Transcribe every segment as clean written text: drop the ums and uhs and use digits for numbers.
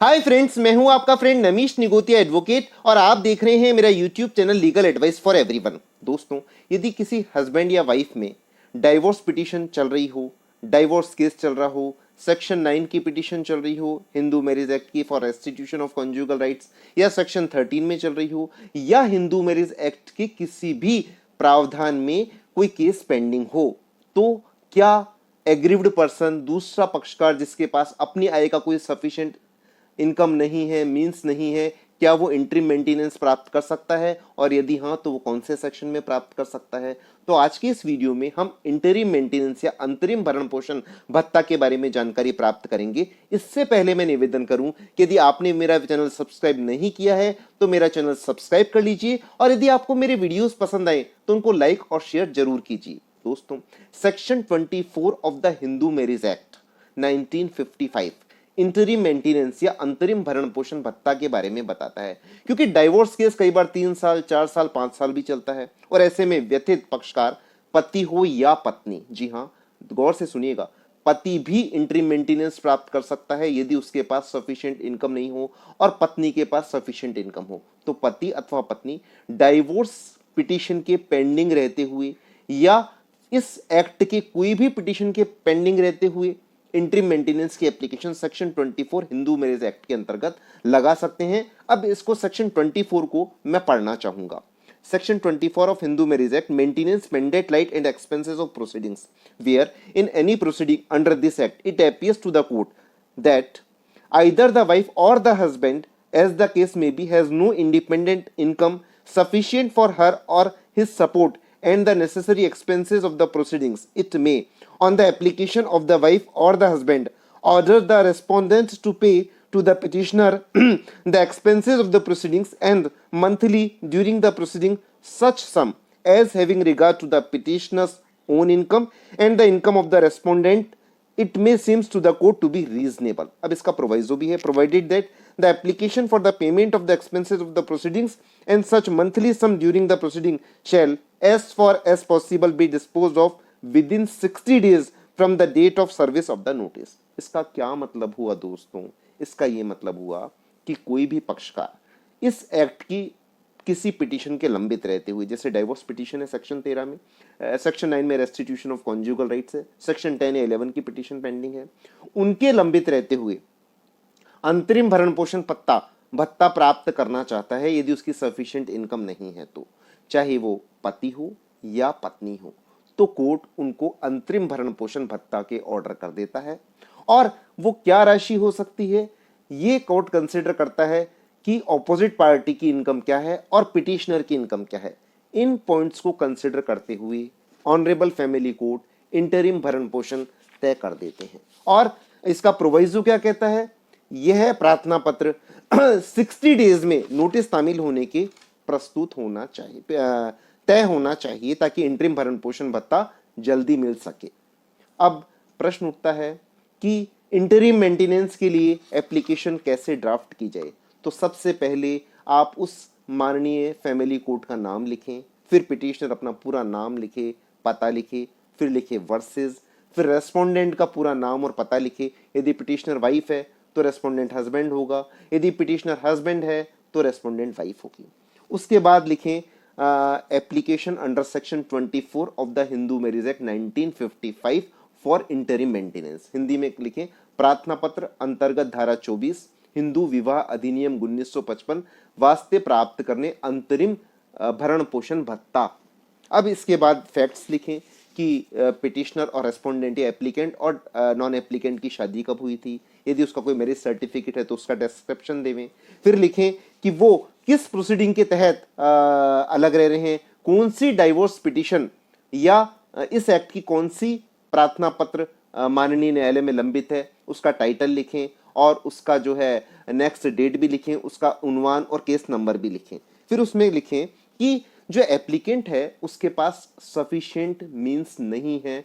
Hi friends, मैं हूं आपका फ्रेंड नमीश निगोतिया एडवोकेट और आप देख रहे हैं मेरा YouTube channel legal advice for everyone. दोस्तों, यदि किसी हस्बैंड या वाइफ में डाइवोर्स पिटीशन चल रही हो, डाइवोर्स केस चल रहा हो, सेक्शन 9 की पिटीशन चल रही हो, हिंदू मैरिज एक्ट की for restitution of conjugal rights, या सेक्शन 13 में चल रही हो, या हिंदू मैरिज एक्ट के किसी भी प्रावधान में कोई केस पेंडिंग हो, तो क्या एग्रीव्ड पर्सन, दूसरा पक्षकार जिसके पास अपनी आय का कोई सफिशिएंट इनकम नहीं है, मींस नहीं है, क्या वो इंटरिम मेंटेनेंस प्राप्त कर सकता है, और यदि हाँ तो वो कौन से सेक्शन में प्राप्त कर सकता है? तो आज के इस वीडियो में हम इंटरिम मेंटेनेंस या अंतरिम भरण पोषण भत्ता के बारे में जानकारी प्राप्त करेंगे। इससे पहले मैं निवेदन करूं कि यदि आपने मेरा चैनल सब्सक्राइब नहीं किया है तो मेरा चैनल सब्सक्राइब कर लीजिए, और यदि आपको मेरे वीडियोस पसंद आए तो उनको लाइक और शेयर जरूर कीजिए। दोस्तों, section 24 of the Hindu marriage act 1955 interim maintenance या अंतरिम भरण पोषण भत्ता के बारे में बताता है, क्योंकि डाइवोर्स केस कई बार 3 साल, 4 साल, 5 साल भी चलता है, और ऐसे में व्यथित पक्षकार पति हो या पत्नी, जी हाँ, गौर से सुनिएगा, पति भी इंटरिम मेंटेनेंस प्राप्त कर सकता है यदि उसके पास सफिशिएंट इनकम नहीं हो और पत्नी के पास सफिशिएंट इनकम हो। तो पति अथवा पत्नी डाइवोर्स पिटीशन के पेंडिंग रहते हुए या इस एक्ट के कोई भी पिटीशन के पेंडिंग रहते हुए इंटरिम मेंटेनेंस की application section 24 Hindu marriage act के अंतर्गत लगा सकते हैं। अब इसको सेक्शन 24 को मैं पढ़ना चाहूंगा। Section 24 of Hindu marriage act maintenance mandate light and expenses of proceedings where in any proceeding under this act it appears to the court that either the wife or the husband, as the case may be, has no independent income sufficient for her or his support and the necessary expenses of the proceedings, it may, on the application of the wife or the husband, order the respondent to pay to the petitioner the expenses of the proceedings and monthly during the proceeding such sum as having regard to the petitioner's own income and the income of the respondent it may seems to the court to be reasonable. अब इसका proviso भी है, provided that the application for the payment of the expenses of the proceedings and such monthly sum during the proceeding shall as far as possible be disposed of within 60 days from the date of service of the notice. इसका क्या मतलब हुआ दोस्तों? इसका ये मतलब हुआ कि कोई भी पक्षकार इस एक्ट की किसी पिटीशन के लंबित रहते हुए, जैसे डाइवोर्स पिटीशन है सेक्शन 13 में, सेक्शन 9 में रेस्टिट्यूशन ऑफ कॉन्जुगल राइट्स है, सेक्शन 10 या 11 की पिटीशन पेंडिंग है, उनके लंबित रहते हुए अंतरिम भरण पोषण भत्ता प्राप्त करना चाहता है यदि उसकी सफिशिएंट इनकम नहीं है, तो चाहे वो पति हो या पत्नी हो, तो कोर्ट उनको अंतरिम भरण पोषण भत्ता के ऑर्डर कर देता है। और वो क्या राशि हो सकती है, ये कोर्ट कंसिडर करता है कि ऑपोजिट पार्टी की इनकम क्या है और पिटिशनर की इनकम क्या है। इन पॉइंट्स को कंसिडर करते हुए ऑनरेबल फैमिली कोर्ट इंटरिम भरण पोषण तय कर देते हैं। और इसका प्रोवाइजो क्या कहता है, यह प्रार्थना पत्र 60 डेज में नोटिस तामील होने के प्रस्तुत होना चाहिए, तय होना चाहिए, ताकि इंटरिम भरण पोषण भत्ता जल्दी मिल सके। अब प्रश्न उठता है कि इंटरिम मेंटेनेंस के लिए एप्लीकेशन कैसे ड्राफ्ट की जाए। तो सबसे पहले आप उस माननीय फैमिली कोर्ट का नाम लिखें, फिर पिटिशनर अपना पूरा नाम लिखे, पता लिखे, फिर लिखे वर्सेस, फिर रेस्पोंडेंट का पूरा नाम और पता लिखे। यदि पिटिशनर वाइफ है तो रेस्पोंडेंट हस्बैंड होगा, यदि पिटिशनर हस्बैंड है तो रेस्पोंडेंट वाइफ होगी। उसके बाद लिखें application under section 24 of the Hindu marriage act 1955 for interim maintenance. Hindi में लिखें प्रार्थना पत्र अंतर्गत धारा 24 हिंदू विवाह अधिनियम 1955 वास्ते प्राप्त करने अंतरिम भरण पोषण भत्ता। अब इसके बाद फैक्ट्स लिखें कि पिटिशनर और रेस्पोंडेंट या एप्लीकेंट और नॉन एप्लीकेंट की शादी कब हुई थी, यदि उसका कोई मैरिज सर्टिफिकेट है तो उसका डिस्क्रिप्शन देवें। फिर लिखें कि वो किस प्रोसीडिंग के तहत अलग रह रहे हैं, कौन सी डाइवोर्स पिटिशन या इस एक्ट की कौन सी प्रार्थना पत्र माननीय न्यायालय में लंबित है, उसका टाइटल लिखें और उसका जो है नेक्स्ट डेट भी लिखें, उसका उन्वान और केस नंबर भी लिखें। फिर उसमें लिखें कि जो एप्लीकेंट है उसके पास सफिशिएंट मींस नहीं है,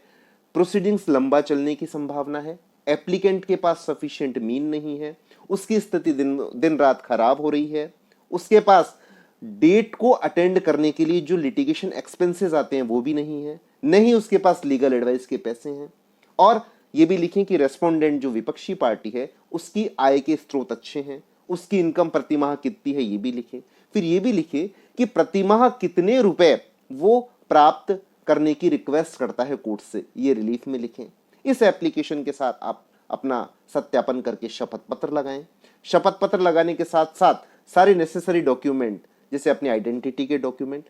प्रोसीडिंग्स लंबा चलने की संभावना है, एप्लीकेंट के पास सफिशिएंट मीन नहीं है, उसकी स्थिति दिन रात खराब हो रही है, उसके पास डेट को अटेंड करने के लिए जो लिटिगेशन एक्सपेंसेस आते हैं वो भी नहीं है, नहीं उसके पास लीगल एडवाइस के पैसे हैं, और ये भी लिखें कि रेस्पोंडेंट जो विपक्षी पार्टी है उसकी आय के स्रोत अच्छे हैं, उसकी इनकम प्रतिमाह कितनी है ये भी लिखें। फिर ये भी लिखें कि प्रतिमाह कितने रुपए वो प्राप्त करने की रिक्वेस्ट करता है कोर्ट से, ये रिलीफ में लिखें। इस एप्लीकेशन के साथ आप अपना सत्यापन करके शपथ पत्र लगाएं। शपथ पत्र लगाने के साथ साथ सारे नेसेसरी डॉक्यूमेंट जैसे अपनी आइडेंटिटी के डॉक्यूमेंट,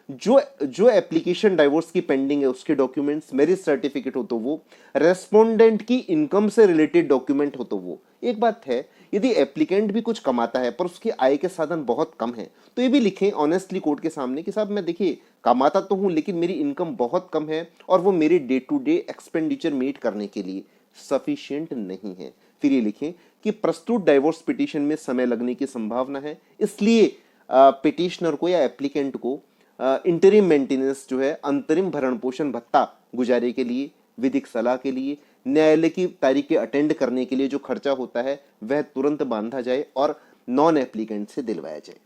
जो एप्लीकेशन डाइवोर्स की पेंडिंग है उसके डॉक्यूमेंट्स, मैरिज सर्टिफिकेट हो तो वो, रेस्पोंडेंट की इनकम से रिलेटेड डॉक्यूमेंट हो तो वो। एक बात है, यदि एप्लीकेंट भी कुछ कमाता है पर उसकी आय के साधन बहुत कम है तो ये भी लिखें ऑनेस्टली कोर्ट के सामने कि साहब मैं देखिए कमाता तो हूं लेकिन मेरी इनकम बहुत कम है और वो मेरे day to day expenditure meet करने के लिए सफिशिएंट नहीं है। फिर ये लिखें कि प्रस्तुत डाइवोर्स पिटीशन में समय लगने की संभावना है, इसलिए पिटिशनर को या एप्लीकेंट को इंटरिम मेंटेनेंस जो है अंतरिम भरण पोषण भत्ता गुजारे के लिए, विधिक सलाह के लिए, न्यायालय की तारीखें अटेंड करने के लिए जो खर्चा होता है वह तुरंत बांधा जाए और नॉन एप्लीकेंट से दिलवाया जाए।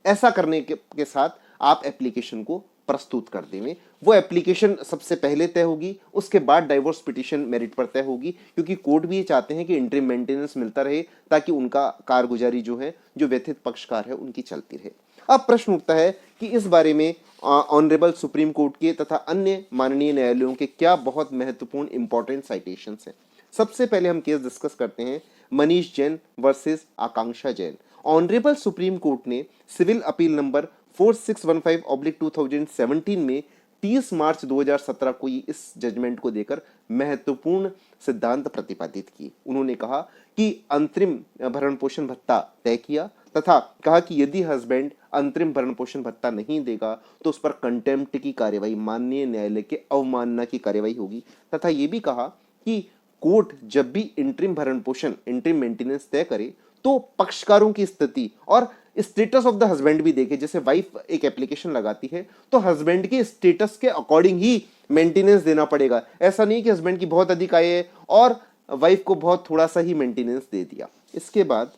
ऐसा करने के साथ आप एप्लीकेशन को प्रस्तुत कर देंगे। वो एप्लीकेशन सबसे पहले तय होगी, उसके बाद डाइवोर्स पिटीशन मेरिट पर तय होगी, क्योंकि कोर्ट भी ये चाहते हैं कि इंटरिम मेंटेनेंस मिलता रहे ताकि उनका कारगुजारी जो है, जो व्यथित पक्षकार है उनकी चलती रहे। अब प्रश्न उठता है कि इस बारे में ऑनरेबल सुप्रीम कोर्ट के तथा अन्य माननीय न्यायालयों के क्या बहुत महत्वपूर्ण इंपॉर्टेंट साइटेशंस हैं। सबसे पहले हम केस डिस्कस करते हैं मनीष जैन वर्सेस आकांक्षा जैन। ऑनरेबल सुप्रीम कोर्ट ने सिविल अपील नंबर 4615/2017 में 30 मार्च 2017 को इस जजमेंट को देकर महत्वपूर्ण सिद्धांत प्रतिपादित की। उन्होंने कहा कि अंतरिम भरण पोषण भत्ता तय किया तथा कहा कि यदि हस्बैंड अंतरिम भरण पोषण भत्ता नहीं देगा तो उस पर कंटेम्प्ट की कार्यवाही, माननीय न्यायालय के अवमानना की कार्यवाही होगी। तथा यह भी कहा कि कोर्ट जब भी इंटरिम भरण पोषण, इंटरिम मेंटेनेंस तय करे तो पक्षकारों की स्थिति और स्टेटस ऑफ द हस्बैंड भी देखे। जैसे वाइफ एक एप्लीकेशन लगाती है तो हस्बैंड के स्टेटस के अकॉर्डिंग ही मेंटेनेंस देना पड़ेगा। ऐसा नहीं कि हस्बैंड की बहुत अधिक आय है और वाइफ को बहुत थोड़ा सा ही मेंटेनेंस दे दिया। इसके बाद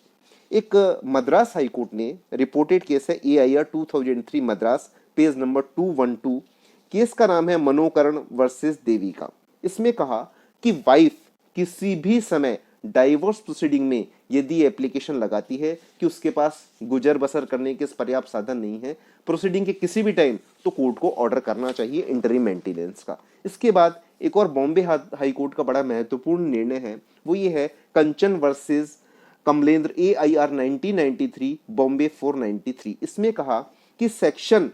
एक मद्रास हाई कोर्ट ने रिपोर्टेड केस है AIR 2003 Madras, page number 212। Case का नाम है मनोकरण वर्सेस देविका। इसमें कहा कि वाइफ किसी भी समय डाइवोर्स प्रोसीडिंग में यदि एप्लीकेशन लगाती है कि उसके पास गुजर बसर करने के पर्याप्त साधन नहीं है प्रोसीडिंग के किसी भी टाइम, तो कोर्ट को ऑर्डर करना चाहिए इंटरिम मेंटेनेंस का। इसके बाद एक और बॉम्बे हाई कोर्ट का बड़ा महत्वपूर्ण निर्णय है, वो ये है कंचन वर्सेस कमलेंद्र AIR 1993 बॉम्बे 493। इसमें कहा कि सेक्शन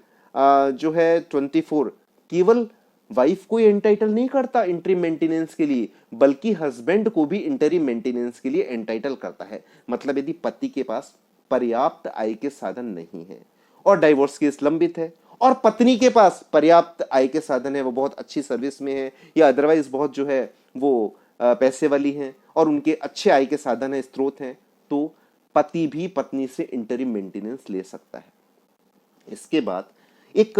जो है 24 केवल वाइफ को एंटाइटल नहीं करता इंटरिम मेंटेनेंस के लिए, बल्कि हस्बैंड को भी इंटरिम मेंटेनेंस के लिए एंटाइटल करता है। मतलब यदि पति के पास पर्याप्त आय के साधन नहीं है और डाइवोर्स केस लंबित है और पत्नी के पास पर्याप्त आय के साधन है, वो बहुत अच्छी सर्विस में है या अदरवाइज बहुत जो है वो पैसे वाली हैं और उनके अच्छे आय के साधन है, स्रोत हैं, तो पति भी पत्नी से इंटरिम मेंटेनेंस ले सकता है। इसके बाद एक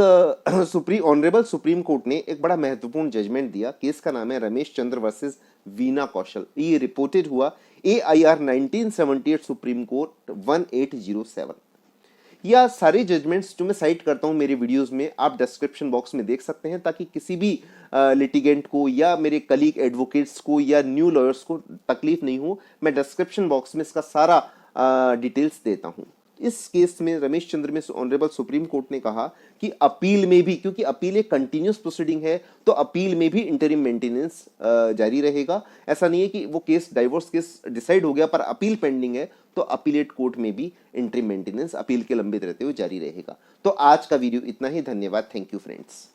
ऑनरेबल सुप्रीम कोर्ट ने एक बड़ा महत्वपूर्ण जजमेंट दिया। केस का नाम है रमेश चंद्र वर्सेस वीना कौशल। ये रिपोर्टेड हुआ AIR 1978 सुप्रीम कोर्ट 1807। या सारे जजमेंट्स जो मैं साइट करता हूं मेरे वीडियोस में आप डिस्क्रिप्शन बॉक्स में देख सकते हैं, ताकि किसी भी लिटिगेंट को या मेरे कलीग एडवोकेट्स को या न्यू लॉयर्स को तकलीफ नहीं हो। मैं डिस्क्रिप्शन बॉक्स में इसका सारा डिटेल्स देता हूं। इस केस में रमेश चंद्र में ऑनरेबल सुप्रीम कोर्ट ने कहा कि अपील में भी, क्योंकि अपील एक कंटिन्यूस प्रोसीडिंग है, तो अपील में भी इंटरिम मेंटेनेंस जारी रहेगा। ऐसा नहीं है कि वो केस डाइवोर्स केस डिसाइड हो गया पर अपील पेंडिंग है, तो अपीलेट कोर्ट में भी इंटरिम मेंटेनेंस अपील के लंबित रहते हुए जारी रहेगा। तो आज का वीडियो इतना ही। धन्यवाद। Thank you friends.